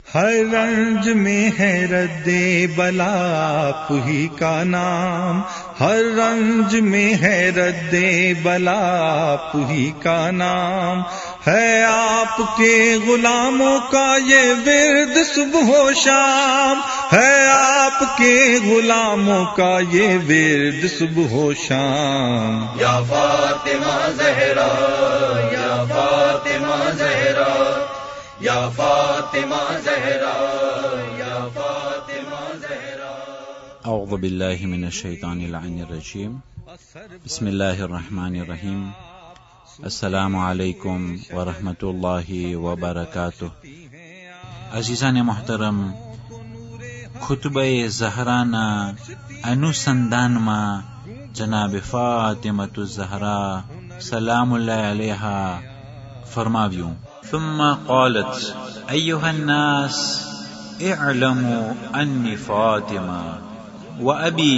हर रंज में है रद्दे बला आप ही का नाम, हर रंज में है रद्दे बला आप ही का नाम, है आपके गुलामों का ये विर्द सुबह शाम, है आपके गुलामों का ये विर्द सुबह शाम। या फातिमा ज़हरा, या फातिमा ज़हरा, या फातिमा ज़हरा, या फातिमा ज़हरा। अऊज़ु बिल्लाहि मिनश शैतानिर रजीम। बिस्मिल्लाहिर रहमानिर रहीम। अस्सलामु अलैकुम व रहमतुल्लाहि व बरकातुह। अज़ीज़ान मोहतरम, खुतबे ज़हराना अनुसंधानमा जनाब फातिमतु ज़हरा सलामुल्लाहि अलैहा फरमाव्યું, ثم قالت أيها الناس اعلموا أني فاطمة وأبي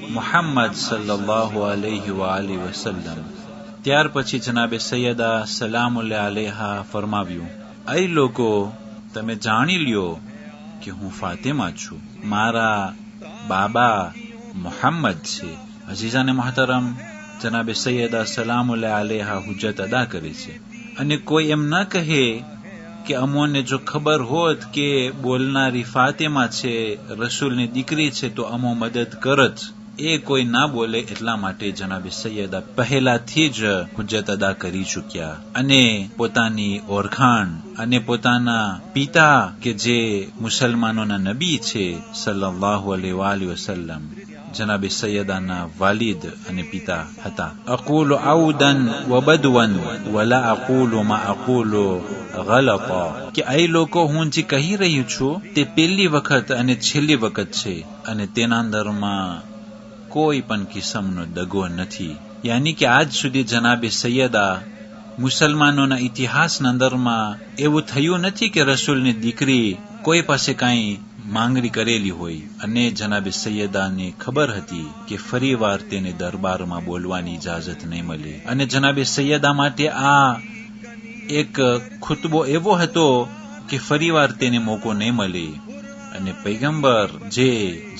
محمد صلى الله عليه وآله وسلم. ત્યાર પછી જનાબે સૈયદા સલામુલ્લાહ અલૈહા ફરમાવ્યું, એ લોકો તમે જાણી લ્યો કે હું ફાતિમા છું, મારા બાબા મુહમ્મદ છે. અઝીઝાને મોહતરમ, જનાબે સૈયદા સલામુલ્લાહ અલૈહા હુજ્જત અદા કરી છે. અને કોઈ એમ ન કહે કે અમોને જો ખબર હોત કે બોલનારી ફાતિમા છે, રસૂલની દીકરી છે, તો અમો મદદ કરત. એ કોઈ ના બોલે એટલા માટે જનાબે સૈયદા પહેલાથી જ હુજ્જત અદા કરી ચૂક્યા અને પોતાની ઓળખાણ અને પોતાના પિતા કે જે મુસલમાનોના નબી છે સલ્લલ્લાહુ અલૈહિ વસલ્લમ, જનાબે સૈયદાના વાલિદ અને પિતા હતા. અકૂલુ આઉદન વ બદવન વલા અકૂલુ મા અકૂલુ ગલતા, કે એ લોકો હું જે કહી રહ્યું છું તે પહેલી વખત અને છેલ્લી વખત છે અને તેના અંદરમાં કોઈ પણ કિસ્મનો દગો નથી. યાની કે આજ સુધી જનાબે સૈયદા મુસલમાનોના ઇતિહાસના અંદરમાં એવું થયું નથી કે રસૂલની દીકરી કોઈ પાસે કાંઈ માંગણી કરેલી હોય અને જનાબે સૈયદાને ખબર હતી કે ફરી વાર તેને દરબારમાં બોલવાની ઇજાજત નહીં મળે. અને જનાબે સૈયદા માટે આ એક ખુતબો એવો હતો કે ફરી વાર તેને મોકો નહીં મળે. અને પૈગંબર જે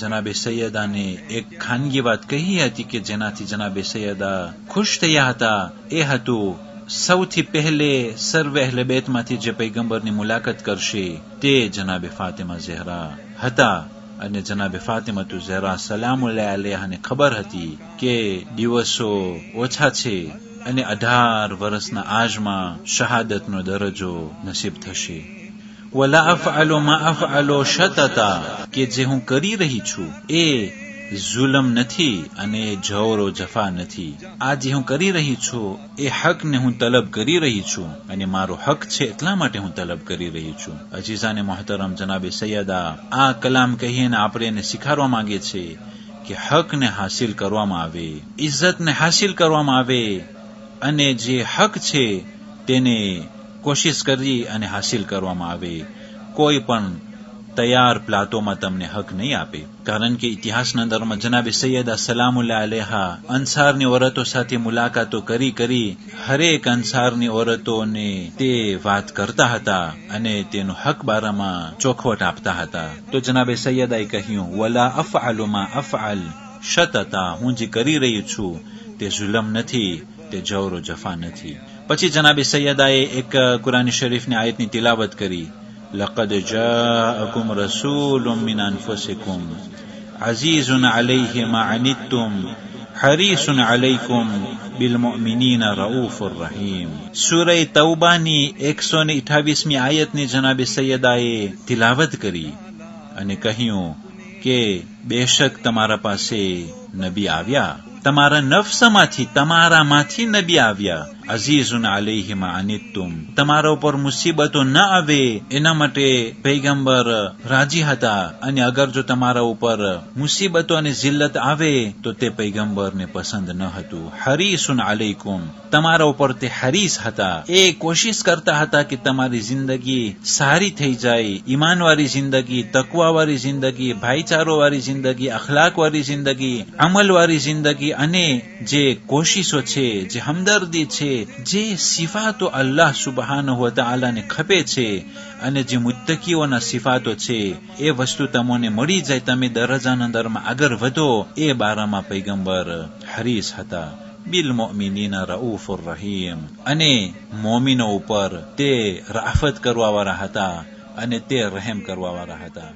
જનાબે સૈયદાને એક ખાનગી વાત કહી હતી કે જેનાથી જનાબે સૈયદા ખુશ થયા હતા, એ હતું સૌથી પહેલે સર્વે અહલે બેતમાંથી જે પૈગંબરની મુલાકાત કરશે તે જનાબે ફાતિમા ઝહરા હતા. અને જનાબે ફાતિમતુ ઝહરા સલામુલ્લાહ અલૈહાને ખબર હતી કે દિવસો ઓછા છે અને 18 વર્ષના આજમાં શહાદતનો દરજ્જો નસીબ થશે. વલા અફઅલુ મા અફઅલુ શતતા, કે જે હું કરી રહી છું એ જુલમ નથી અને જવરો જફા નથી. આ જે હું કરી રહી છું એ હકને હું તલબ કરી રહી છું અને મારો હક છે એટલા માટે હું તલબ કરી રહી છું. અજીઝાને મોહતરમ, જનાબે સૈયદા આ કલામ કહીને આપણે એને શીખાડવા માંગે છે કે હકને હાસિલ કરવામાં આવે, ઇજ્જતને હાસિલ કરવામાં આવે અને જે હક છે તેને કોશિશ કરી અને હાસિલ કરવામાં આવે. કોઈ પણ તૈયાર પ્લાટોમાં તમને હક નહીં આપે. કારણ કે ઇતિહાસના અંદરમાં જનાબે સૈયદા સલામુલ્લાહ અલૈહા અંસારની ઓરતો સાથે મુલાકાતો કરી હરેક અંસારની ઓરતોને તે વાત કરતા હતા અને તેનો હક બારામાં ચોખવટ આપતા હતા. તો જનાબે સૈયદાએ કહ્યું, વલા અફઅલુ મા અફઅલ શતતા, હું જે કરી રહી છું તે જુલમ નથી, તે જવરો જફા નથી. પછી જનાબે સૈયદાએ એક કુરાની શરીફની આયતની તિલાવત કરી, લaqad જાઅકુમ રસૂલુમ મિન અનફુસિકુમ અઝીઝુન અલૈહિ મા અનિત્તુમ હરીસુન અલૈકુમ બિલમુમિનીન રઉફુર રહીમ. સૂરે તૌબાની 128મી આયતની જનાબે સૈયદાએ તિલાવત કરી અને કહ્યું કે બેશક તમારા પાસે નબી આવ્યા, તમારા નફ્સમાંથી તમારામાંથી નબી આવ્યા. અઝીઝુન અલૈહિ મા અનિત્તુમ, તમારા ઉપર મુસીબતો ન આવે એના માટે પૈગંબર રાજી હતા. અને અગર જો તમારા ઉપર મુસીબતો અને જિલ્લત આવે તો તે પૈગંબરને પસંદ ન હતું. હરીસુન અલૈકુમ, તમારા ઉપર તે હરીસ હતા, એ કોશિશ કરતા હતા કે તમારી જિંદગી સારી થઈ જાય, ઈમાનવાળી જિંદગી, તકવાવાળી જિંદગી, ભાઈચારોવાળી જિંદગી, અખલાકવાળી જિંદગી, અમલવાળી જિંદગી અને જે કોશિશો છે, જે હમદર્દી છે, જે સિફાતો અલ્લાહ સુબહાનહુ વ તઆલા ને ખપે છે અને જે મુત્તકીઓના સિફાતો છે એ વસ્તુ તમને મળી જાય, તમે દરજાના દરમાં આગળ વધો, એ બારામાં પૈગંબર હરીસ હતા. બિલ મુમિનીના રઉફુર રહીમ, અને મોમિનો ઉપર તે રાફત કરવાવાળા હતા અને તે રહેમ કરવાવાળા હતા.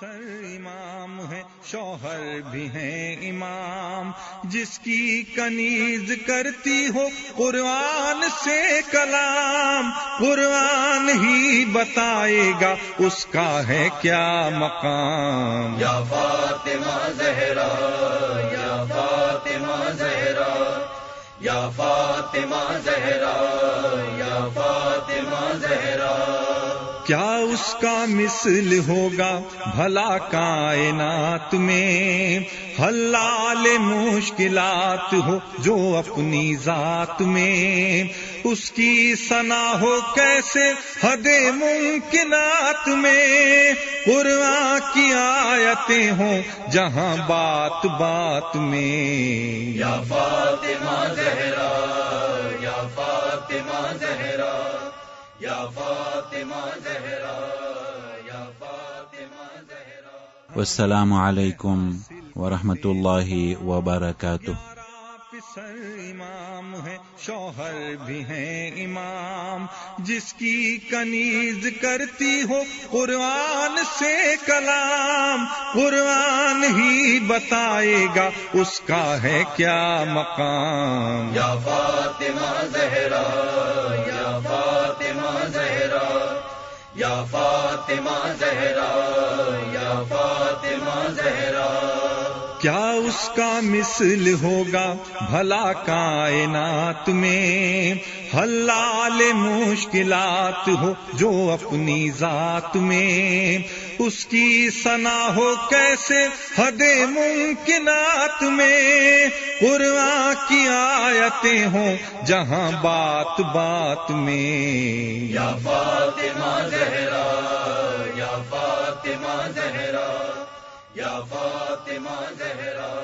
سر امام ہے شوہر بھی ہیں امام، جس کی کنیز کرتی ہو قرآن سے کلام، قرآن ہی بتائے گا اس کا ہے کیا مقام. یا فاطمہ زہرا، یا فاطمہ زہرا، یا فاطمہ زہرا، یا فاطمہ زہرا. کیا اس کا مثل ہوگا بھلا کائنات میں، حلال مشکلات ہو جو اپنی ذات میں، اس کی ثنا ہو کیسے حد ممکنات میں، قرآن کی آیتیں ہوں جہاں بات بات میں. یا فاطمہ زہرا، یا فاطمہ زہرا، یا فاطمہ زہرا، یا فاطمہ زہرا. والسلام علیکم ورحمۃ اللہ وبرکاتہ. سر امام ہے شوہر بھی ہیں امام، جس کی کنیز کرتی ہو قرآن سے کلام، قرآن ہی بتائے گا اس کا ہے کیا مقام. یا فاطمہ زہرا، یا فاطمہ زہرا، یا فاطمہ زہرا، یا فاطمہ زہرا. کیا اس کا مثل ہوگا بھلا کائنات میں، حلال مشکلات ہو جو اپنی ذات میں، اس کی ثنا ہو کیسے حد ممکنات میں، قرآن کی آیتیں ہوں جہاں بات بات میں. یا فاطمہ زہرا، یا فاطمہ زہرا، یا فاطمہ زہرا.